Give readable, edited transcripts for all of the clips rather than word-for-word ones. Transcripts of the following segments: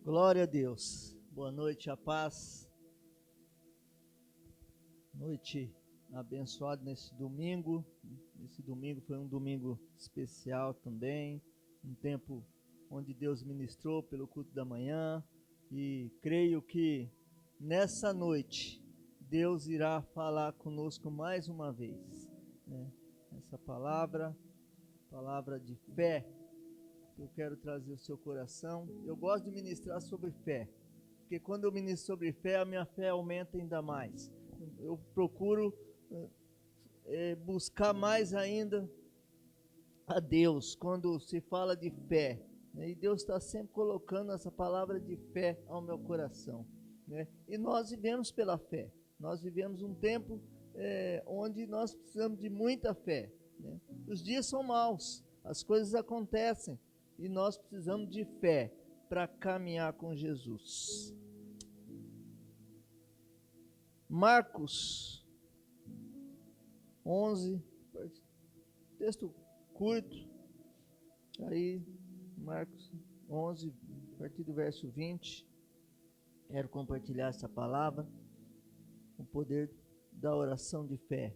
Glória a Deus. Boa noite, a paz. Noite abençoada nesse domingo. Esse domingo foi um domingo especial também. Um tempo onde Deus ministrou pelo culto da manhã. E creio que nessa noite Deus irá falar conosco mais uma vez, né? Essa palavra de fé, eu quero trazer ao seu coração. Eu gosto de ministrar sobre fé, porque quando eu ministro sobre fé, a minha fé aumenta ainda mais. Eu procuro buscar mais ainda a Deus quando se fala de fé, né? E Deus está sempre colocando essa palavra de fé ao meu coração, né? E nós vivemos pela fé. Nós vivemos um tempo onde nós precisamos de muita fé, né? Os dias são maus, as coisas acontecem, e nós precisamos de fé para caminhar com Jesus. Marcos 11, texto curto, aí Marcos 11, a partir do verso 20, quero compartilhar essa palavra, o poder da oração de fé.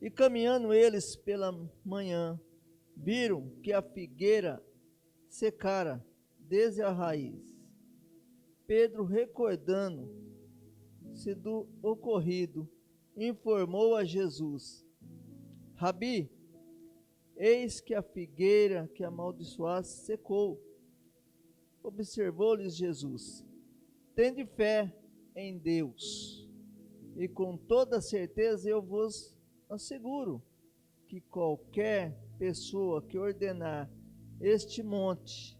E caminhando eles pela manhã, viram que a figueira secara desde a raiz. Pedro, recordando-se do ocorrido, informou a Jesus: Rabi, eis que a figueira que amaldiçoaste secou. Observou-lhes Jesus: tende fé em Deus, e com toda certeza eu vos asseguro que qualquer pessoa que ordenar este monte,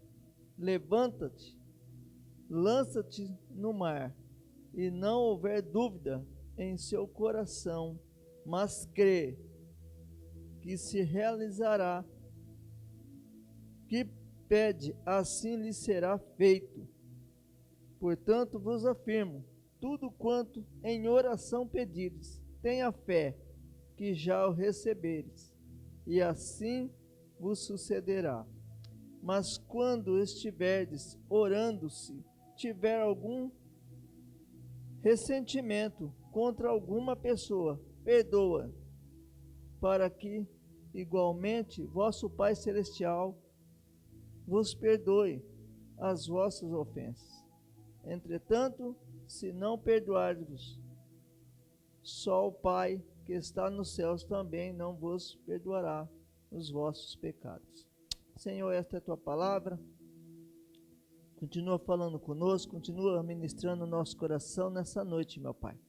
levanta-te, lança-te no mar, e não houver dúvida em seu coração, mas crê que se realizará, que pede, assim lhe será feito. Portanto vos afirmo, tudo quanto em oração pedires, tenha fé que já o receberes, e assim vos sucederá. Mas quando estiverdes orando, se tiver algum ressentimento contra alguma pessoa, perdoa, para que igualmente vosso Pai Celestial vos perdoe as vossas ofensas. Entretanto, se não perdoardes, só o Pai que está nos céus também não vos perdoará os vossos pecados. Senhor, esta é a tua palavra. Continua falando conosco, continua ministrando o nosso coração nessa noite, meu Pai.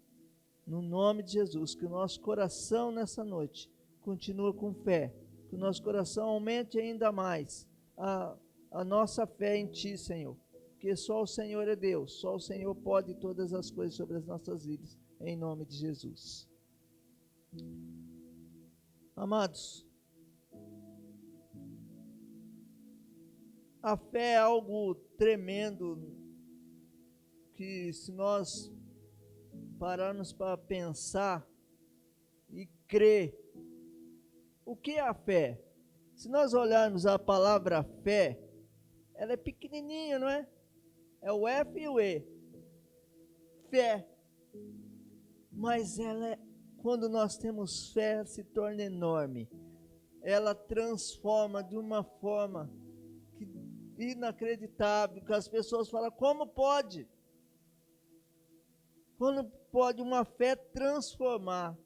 No nome de Jesus, que o nosso coração nessa noite continue com fé, que o nosso coração aumente ainda mais a nossa fé em Ti, Senhor. Porque só o Senhor é Deus, só o Senhor pode todas as coisas sobre as nossas vidas, em nome de Jesus. Amados, a fé é algo tremendo, que se nós pararmos para pensar e crer, o que é a fé? Se nós olharmos a palavra fé, ela é pequenininha, não é? É o F e o E. Fé. Mas quando nós temos fé, ela se torna enorme. Ela transforma de uma forma inacreditável, que as pessoas falam, como pode? Quando pode uma fé transformar?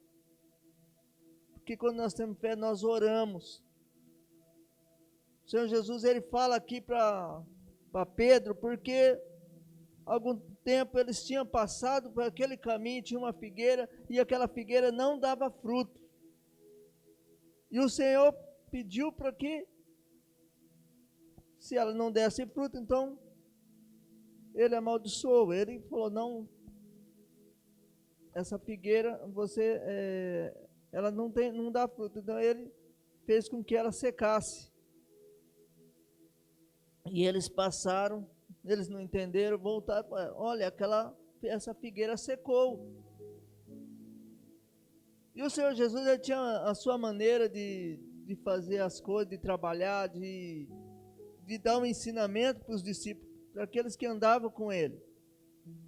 Porque quando nós temos fé, nós oramos. O Senhor Jesus, ele fala aqui para Pedro, porque algum tempo eles tinham passado por aquele caminho, tinha uma figueira, e aquela figueira não dava fruto. E o Senhor pediu para que, se ela não desse fruto, então ele amaldiçoou. Ele falou, não, essa figueira, ela não dá fruto. Então ele fez com que ela secasse. E eles passaram, eles não entenderam, voltaram, olha, essa figueira secou. E o Senhor Jesus, ele tinha a sua maneira de fazer as coisas, de trabalhar, de dar um ensinamento para os discípulos. para aqueles que andavam com ele.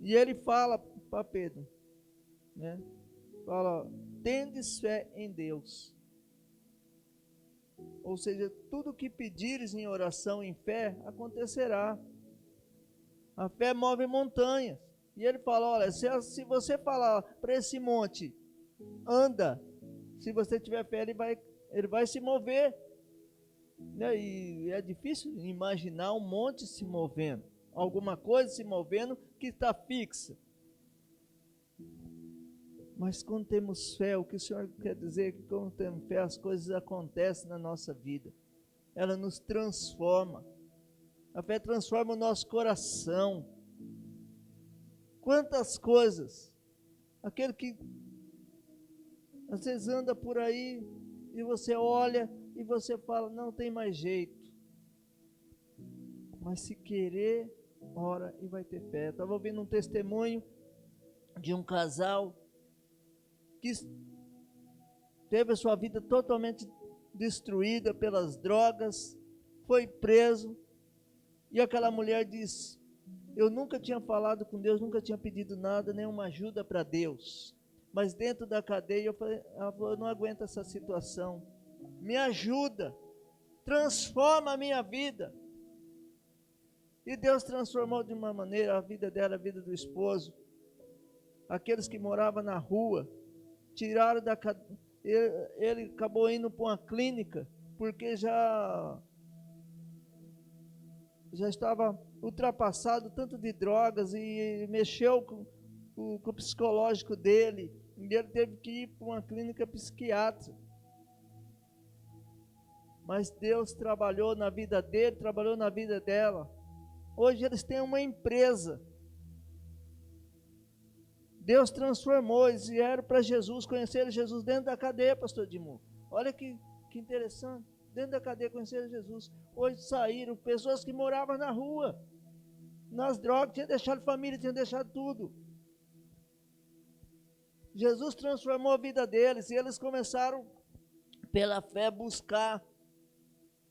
E ele fala para Pedro, né? Fala, tendes fé em Deus. Ou seja, tudo que pedires em oração, em fé, acontecerá. A fé move montanhas. E ele fala, olha, se você falar para esse monte, anda, se você tiver fé, ele vai se mover. Né? E é difícil imaginar um monte se movendo, alguma coisa se movendo que está fixa. Mas quando temos fé, o que o Senhor quer dizer? Que quando temos fé, as coisas acontecem na nossa vida. Ela nos transforma. A fé transforma o nosso coração. Quantas coisas. Aquele que às vezes anda por aí e você olha e você fala, não tem mais jeito. Mas se querer, ora e vai ter fé. Eu estava ouvindo um testemunho de um casal que teve a sua vida totalmente destruída pelas drogas, foi preso, e aquela mulher disse, eu nunca tinha falado com Deus, nunca tinha pedido nada, nenhuma ajuda para Deus, mas dentro da cadeia eu falei, eu não aguento essa situação, me ajuda, transforma a minha vida. E Deus transformou de uma maneira a vida dela, a vida do esposo, aqueles que moravam na rua, tiraram da cadeia, ele acabou indo para uma clínica, porque já estava ultrapassado tanto de drogas e mexeu com o psicológico dele, e ele teve que ir para uma clínica psiquiátrica. Mas Deus trabalhou na vida dele, trabalhou na vida dela. Hoje eles têm uma empresa. Deus transformou, eles vieram para Jesus, conheceram Jesus dentro da cadeia, pastor Edmundo. Olha que interessante, dentro da cadeia conheceram Jesus. Hoje saíram pessoas que moravam na rua, nas drogas, tinham deixado família, tinham deixado tudo. Jesus transformou a vida deles e eles começaram, pela fé, buscar.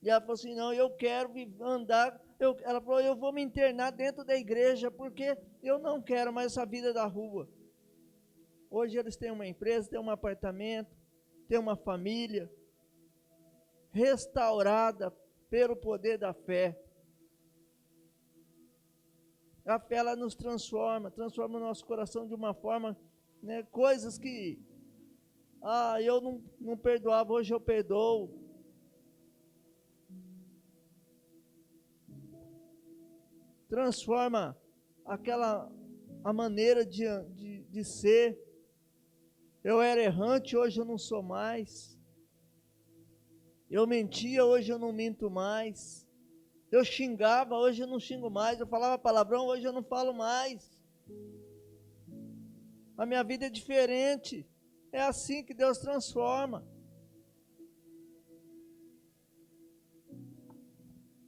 E ela falou assim, não, eu quero andar, ela falou, eu vou me internar dentro da igreja, porque eu não quero mais essa vida da rua. Hoje eles têm uma empresa, têm um apartamento, têm uma família restaurada pelo poder da fé. A fé, ela nos transforma o nosso coração de uma forma, né, coisas que, eu não perdoava, hoje eu perdoo. Transforma a maneira de ser. Eu era errante, hoje eu não sou mais. Eu mentia, hoje eu não minto mais. Eu xingava, hoje eu não xingo mais. Eu falava palavrão, hoje eu não falo mais. A minha vida é diferente. É assim que Deus transforma.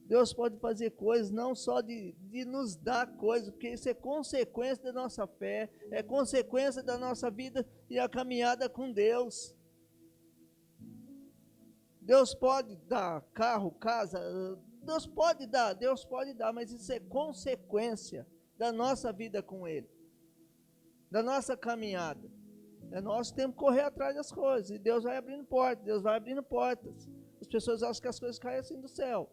Deus pode fazer coisas, não só de nos dar coisas, porque isso é consequência da nossa fé, é consequência da nossa vida e a caminhada com Deus. Deus pode dar carro, casa, Deus pode dar, mas isso é consequência da nossa vida com Ele, da nossa caminhada. Nós temos que correr atrás das coisas, e Deus vai abrindo portas, As pessoas acham que as coisas caem assim do céu.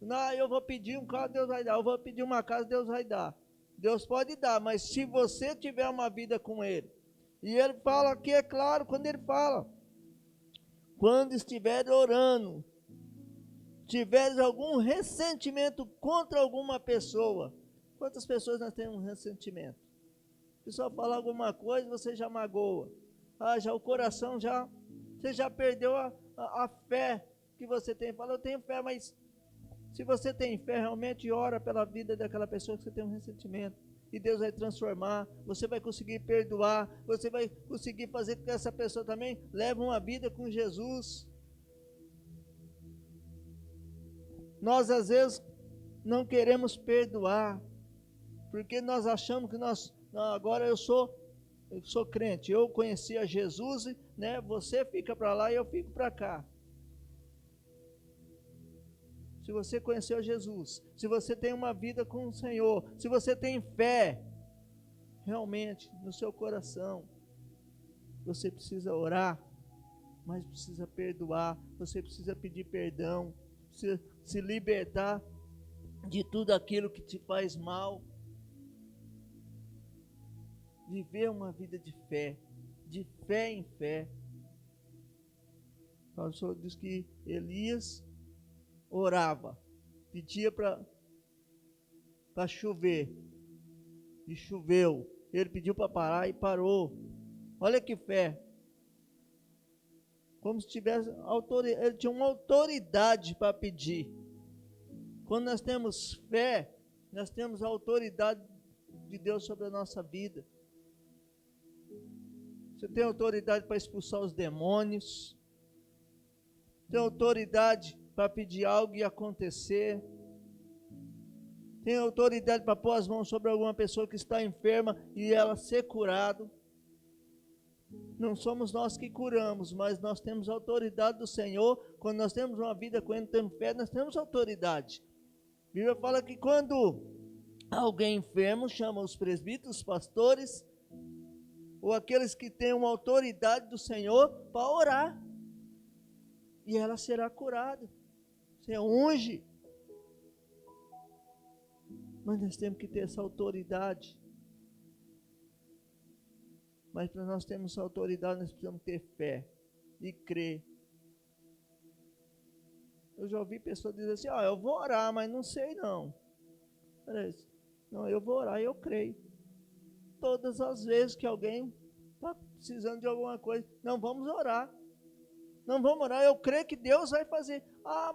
Não, eu vou pedir um carro, Deus vai dar. Eu vou pedir uma casa, Deus vai dar. Deus pode dar, mas se você tiver uma vida com Ele, e Ele fala aqui, é claro, quando Ele fala, quando estiver orando, tiveres algum ressentimento contra alguma pessoa. Quantas pessoas nós temos um ressentimento? A pessoa fala alguma coisa, você já magoa. Já o coração você já perdeu a fé que você tem. Fala, eu tenho fé, mas se você tem fé, realmente ora pela vida daquela pessoa que você tem um ressentimento. E Deus vai transformar, você vai conseguir perdoar, você vai conseguir fazer com que essa pessoa também leve uma vida com Jesus. Nós às vezes não queremos perdoar, porque nós achamos que agora eu sou crente, eu conheci a Jesus, né? Você fica para lá e eu fico para cá. se você conheceu Jesus, se você tem uma vida com o Senhor, se você tem fé, realmente, no seu coração, você precisa orar, mas precisa perdoar, você precisa pedir perdão, precisa se libertar de tudo aquilo que te faz mal. Viver uma vida de fé em fé. O Senhor diz que Elias orava, pedia para chover, e choveu. Ele pediu para parar e parou. Olha que fé. Como se tivesse autoridade, ele tinha uma autoridade para pedir. Quando nós temos fé, nós temos a autoridade de Deus sobre a nossa vida. Você tem autoridade para expulsar os demônios, tem autoridade para pedir algo e acontecer, tem autoridade para pôr as mãos sobre alguma pessoa que está enferma e ela ser curada. Não somos nós que curamos, mas nós temos a autoridade do Senhor. Quando nós temos uma vida com Ele, temos fé, nós temos autoridade. A Bíblia fala que quando alguém enfermo, chama os presbíteros, os pastores, ou aqueles que têm uma autoridade do Senhor para orar, e ela será curada. Você unge. Mas nós temos que ter essa autoridade. Mas para nós termos essa autoridade, nós precisamos ter fé e crer. Eu já ouvi pessoas dizer assim, eu vou orar, mas não sei não. Não, eu vou orar e eu creio. Todas as vezes que alguém está precisando de alguma coisa, não, vamos orar. Não vamos orar, eu creio que Deus vai fazer.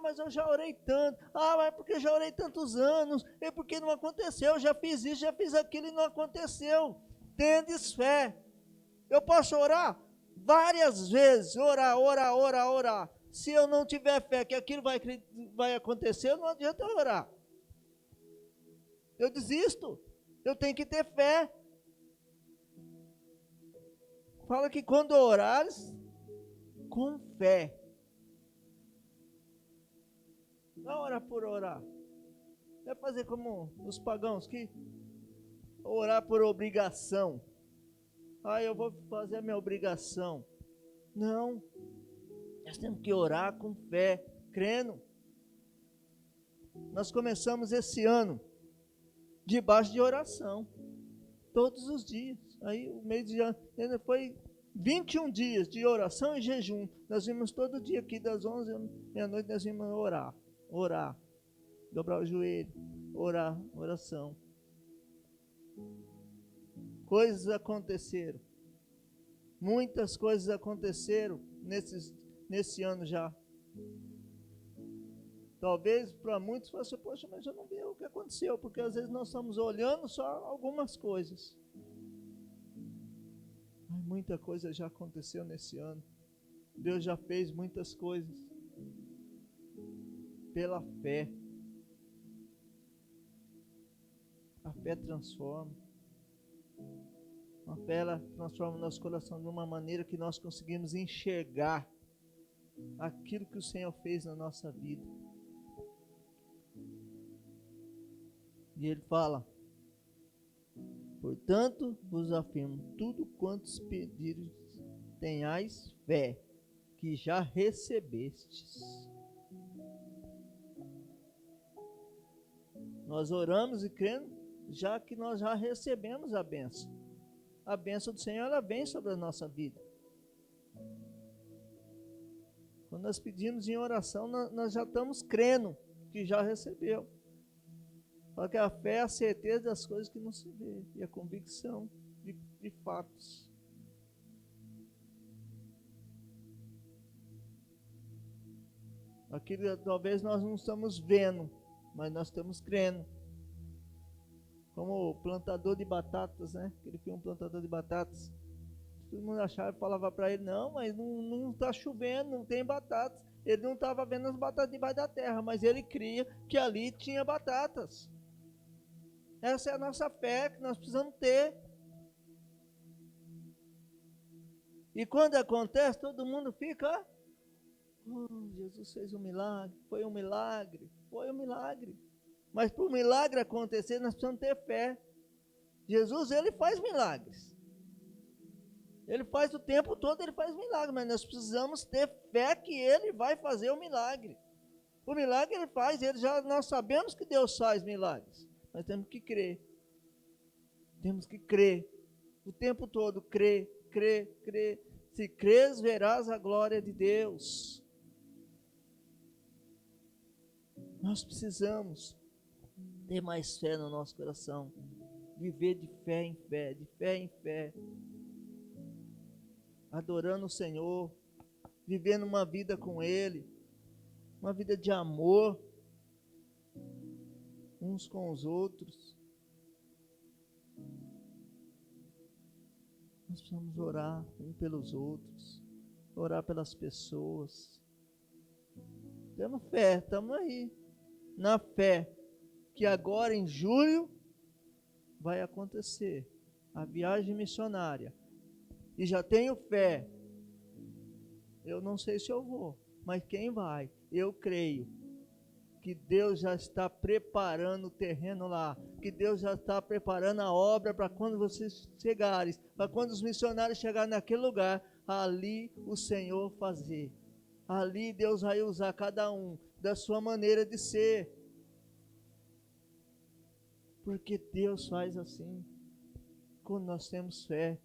Mas eu já orei tanto. Mas porque já orei tantos anos. É porque não aconteceu. Já fiz isso, já fiz aquilo e não aconteceu. Tendes fé. Eu posso orar várias vezes. Orar. Se eu não tiver fé que aquilo vai acontecer, não adianta eu orar. Eu desisto. Eu tenho que ter fé. Fala que quando orares, com fé. Não orar por orar. Não é fazer como os pagãos que orar por obrigação. Eu vou fazer a minha obrigação. Não. Nós temos que orar com fé, crendo. Nós começamos esse ano debaixo de oração. Todos os dias. Aí o mês de janeiro foi 21 dias de oração e jejum. Nós vimos todo dia aqui das 11 meia-noite, nós vimos orar, dobrar o joelho, oração. Coisas aconteceram. Muitas coisas aconteceram nesse ano já. Talvez para muitos fosse, poxa, mas eu não vi o que aconteceu, porque às vezes nós estamos olhando só algumas coisas. Mas muita coisa já aconteceu nesse ano. Deus já fez muitas coisas pela fé. A fé transforma. A fé, ela transforma o nosso coração de uma maneira que nós conseguimos enxergar aquilo que o Senhor fez na nossa vida. E Ele fala: portanto, vos afirmo, tudo quantos pedirdes, tenhais fé, que já recebestes. Nós oramos e crendo, já que nós já recebemos a bênção. A bênção do Senhor, ela vem sobre a nossa vida. Quando nós pedimos em oração, nós já estamos crendo que já recebeu. Porque a fé é a certeza das coisas que não se vê, e a convicção de fatos. Aquilo talvez nós não estamos vendo, mas nós estamos crendo. Como o plantador de batatas, né? Aquele filme Plantador de Batatas. Todo mundo achava e falava para ele, não, mas não está chovendo, não tem batatas. Ele não estava vendo as batatas debaixo da terra, mas ele cria que ali tinha batatas. Essa é a nossa fé que nós precisamos ter. E quando acontece, todo mundo fica, Jesus fez um milagre, foi um milagre. foi um milagre. Mas para o milagre acontecer, nós precisamos ter fé. Jesus, ele faz milagres. Ele faz o tempo todo, ele faz milagre, mas nós precisamos ter fé que ele vai fazer o milagre. O milagre ele faz, nós sabemos que Deus faz milagres, mas temos que crer. Temos que crer. O tempo todo, crer. Se crês, verás a glória de Deus. Nós precisamos ter mais fé no nosso coração. Viver de fé em fé, de fé em fé. Adorando o Senhor, vivendo uma vida com Ele, uma vida de amor, uns com os outros. Nós precisamos orar uns pelos outros, orar pelas pessoas. Temos fé, estamos aí, na fé, que agora em julho vai acontecer a viagem missionária. E já tenho fé. Eu não sei se eu vou, mas quem vai? Eu creio que Deus já está preparando o terreno lá, que Deus já está preparando a obra para quando vocês chegarem, para quando os missionários chegarem naquele lugar, ali o Senhor fazer. Ali Deus vai usar cada um da sua maneira de ser. Porque Deus faz assim, quando nós temos fé.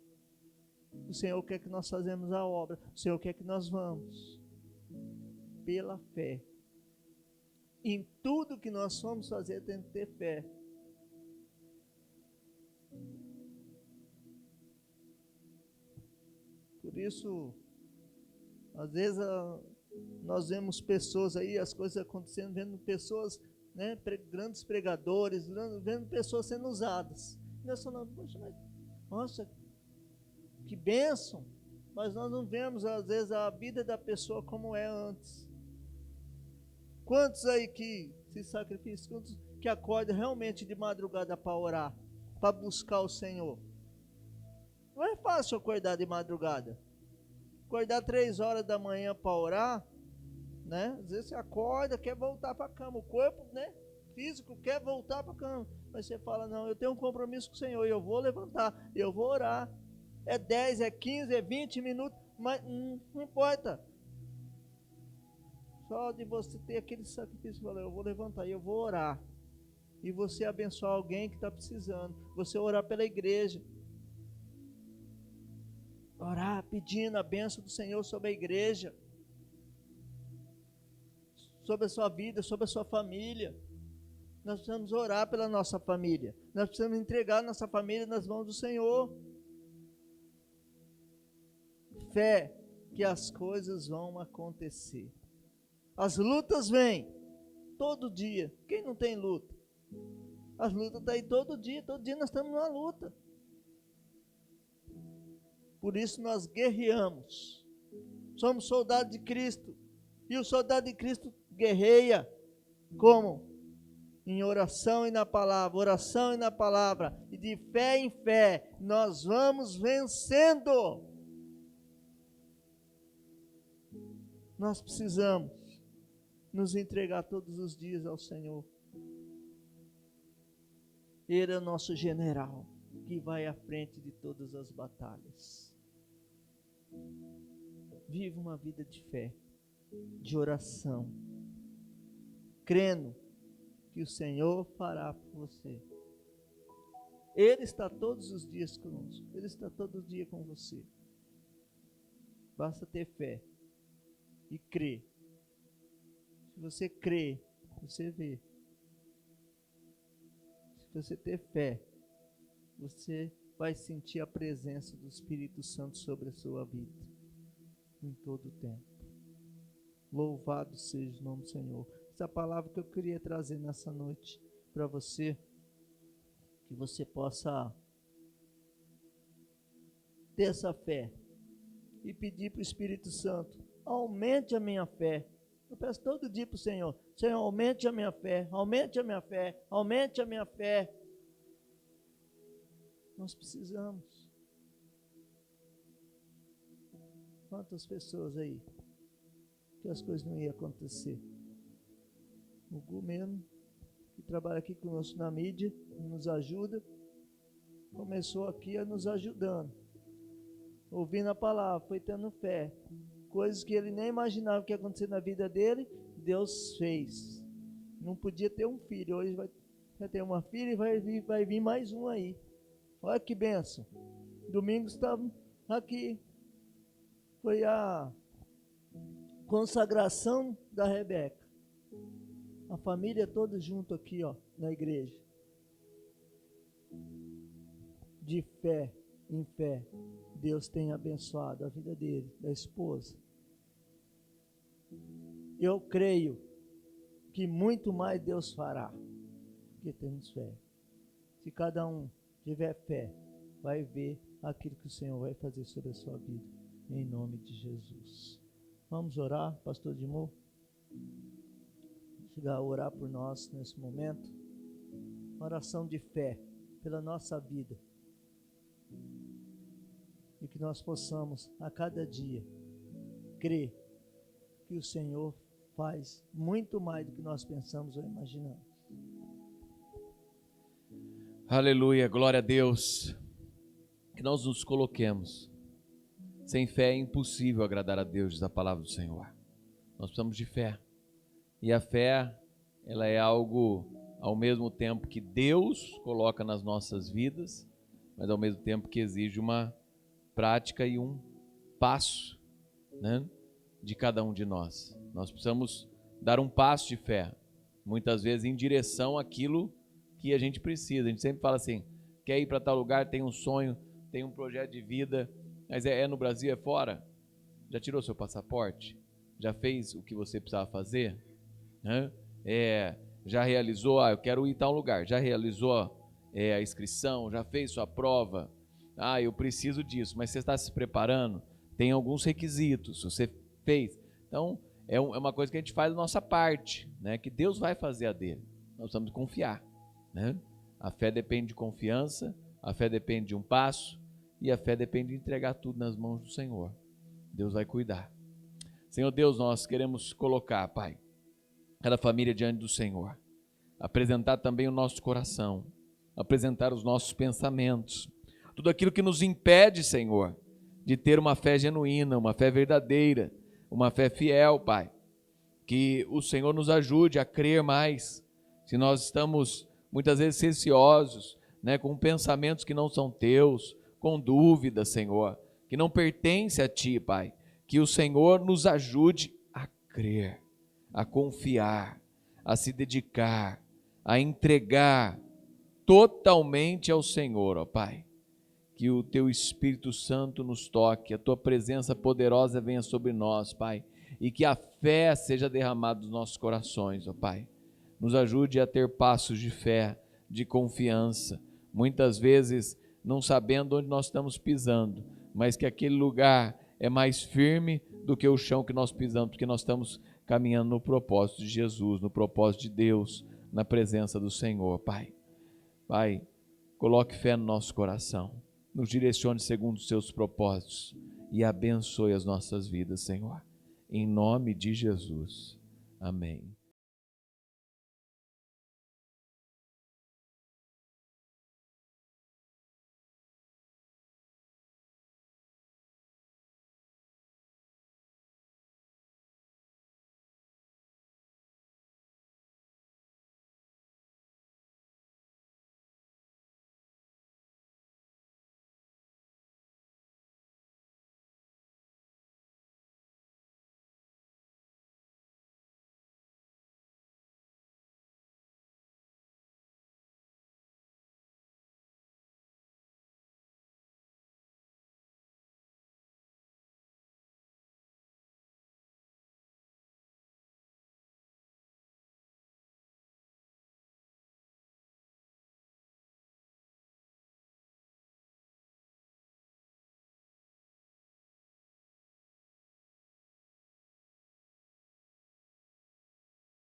O Senhor quer que nós fazemos a obra. O Senhor quer que nós vamos. Pela fé. Em tudo que nós vamos fazer, tem que ter fé. Por isso, às vezes, nós vemos pessoas aí, as coisas acontecendo, vendo pessoas, né, grandes pregadores, vendo pessoas sendo usadas. E nós falamos, poxa, mas, nossa, que bênção, mas nós não vemos às vezes a vida da pessoa como é antes. Quantos aí que se sacrificam, quantos que acordam realmente de madrugada para orar, para buscar o Senhor? Não é fácil acordar de madrugada. Acordar 3 horas da manhã para orar, né? Às vezes você acorda, quer voltar para a cama, o corpo, né, físico quer voltar para a cama, mas você fala, não, eu tenho um compromisso com o Senhor, eu vou levantar, eu vou orar. É 10, é 15, é 20 minutos, mas não importa. Só de você ter aquele sacrifício, falar, eu vou levantar e eu vou orar. E você abençoar alguém que está precisando. Você orar pela igreja. Orar pedindo a bênção do Senhor sobre a igreja. Sobre a sua vida, sobre a sua família. Nós precisamos orar pela nossa família. Nós precisamos entregar a nossa família nas mãos do Senhor. Fé que as coisas vão acontecer. As lutas vêm todo dia. Quem não tem luta? As lutas estão aí todo dia nós estamos numa luta. Por isso nós guerreamos. Somos soldados de Cristo. E o soldado de Cristo guerreia como? Em oração e na palavra. E de fé em fé, nós vamos vencendo. Nós precisamos nos entregar todos os dias ao Senhor. Ele é o nosso general, que vai à frente de todas as batalhas. Viva uma vida de fé, de oração, crendo que o Senhor fará por você. Ele está todos os dias conosco, Ele está todo dia com você. Basta ter fé e crer. Se você crê, você vê. Se você ter fé, você vai sentir a presença do Espírito Santo sobre a sua vida, em todo o tempo. Louvado seja o nome do Senhor. Essa palavra que eu queria trazer nessa noite para você, que você possa ter essa fé e pedir para o Espírito Santo, aumente a minha fé. Eu peço todo dia para o Senhor, Senhor, aumente a minha fé, aumente a minha fé, aumente a minha fé. Nós precisamos. Quantas pessoas aí que as coisas não iam acontecer? o Gu mesmo, que trabalha aqui conosco na mídia, nos ajuda, começou aqui a nos ajudando, ouvindo a palavra, foi tendo fé, coisas que ele nem imaginava que ia acontecer na vida dele, Deus fez. Não podia ter um filho, hoje vai ter uma filha e vai vir mais um aí. Olha que bênção. Domingo estávamos aqui, foi a consagração da Rebeca. A família toda junto aqui, ó, na igreja. De fé em fé, Deus tem abençoado a vida dele, da esposa. Eu creio que muito mais Deus fará, porque temos fé. Se cada um tiver fé, vai ver aquilo que o Senhor vai fazer sobre a sua vida, em nome de Jesus. Vamos orar, pastor Dimô? Chegar a orar por nós nesse momento. Uma oração de fé pela nossa vida. E que nós possamos a cada dia crer que o Senhor faz muito mais do que nós pensamos ou imaginamos. Aleluia, glória a Deus. Que nós nos coloquemos. Sem fé é impossível agradar a Deus, diz a palavra do Senhor. Nós precisamos de fé. E a fé, ela é algo ao mesmo tempo que Deus coloca nas nossas vidas, mas ao mesmo tempo que exige uma prática e um passo, né, de cada um de nós. Nós precisamos dar um passo de fé, muitas vezes em direção àquilo que a gente precisa. A gente sempre fala assim, quer ir para tal lugar, tem um sonho, tem um projeto de vida, mas é no Brasil, é fora? Já tirou seu passaporte? Já fez o que você precisava fazer? Já realizou, eu quero ir a tal lugar, já realizou a inscrição, já fez sua prova? Eu preciso disso, mas você está se preparando? Tem alguns requisitos, você fez. Então, é uma coisa que a gente faz da nossa parte, né? Que Deus vai fazer a dele. Nós precisamos confiar, né? A fé depende de confiança, a fé depende de um passo, e a fé depende de entregar tudo nas mãos do Senhor. Deus vai cuidar. Senhor Deus, nós queremos colocar, Pai, cada família diante do Senhor, apresentar também o nosso coração, apresentar os nossos pensamentos, tudo aquilo que nos impede, Senhor, de ter uma fé genuína, uma fé verdadeira, uma fé fiel, Pai. Que o Senhor nos ajude a crer mais. Se nós estamos muitas vezes receosos, né, com pensamentos que não são teus, com dúvidas, Senhor, que não pertence a Ti, Pai, que o Senhor nos ajude a crer, a confiar, a se dedicar, a entregar totalmente ao Senhor, ó Pai. Que o Teu Espírito Santo nos toque, a Tua presença poderosa venha sobre nós, Pai, e que a fé seja derramada nos nossos corações, ó Pai. Nos ajude a ter passos de fé, de confiança, muitas vezes não sabendo onde nós estamos pisando, mas que aquele lugar é mais firme do que o chão que nós pisamos, porque nós estamos caminhando no propósito de Jesus, no propósito de Deus, na presença do Senhor, Pai. Pai, coloque fé no nosso coração, nos direcione segundo os seus propósitos e abençoe as nossas vidas, Senhor. Em nome de Jesus. Amém.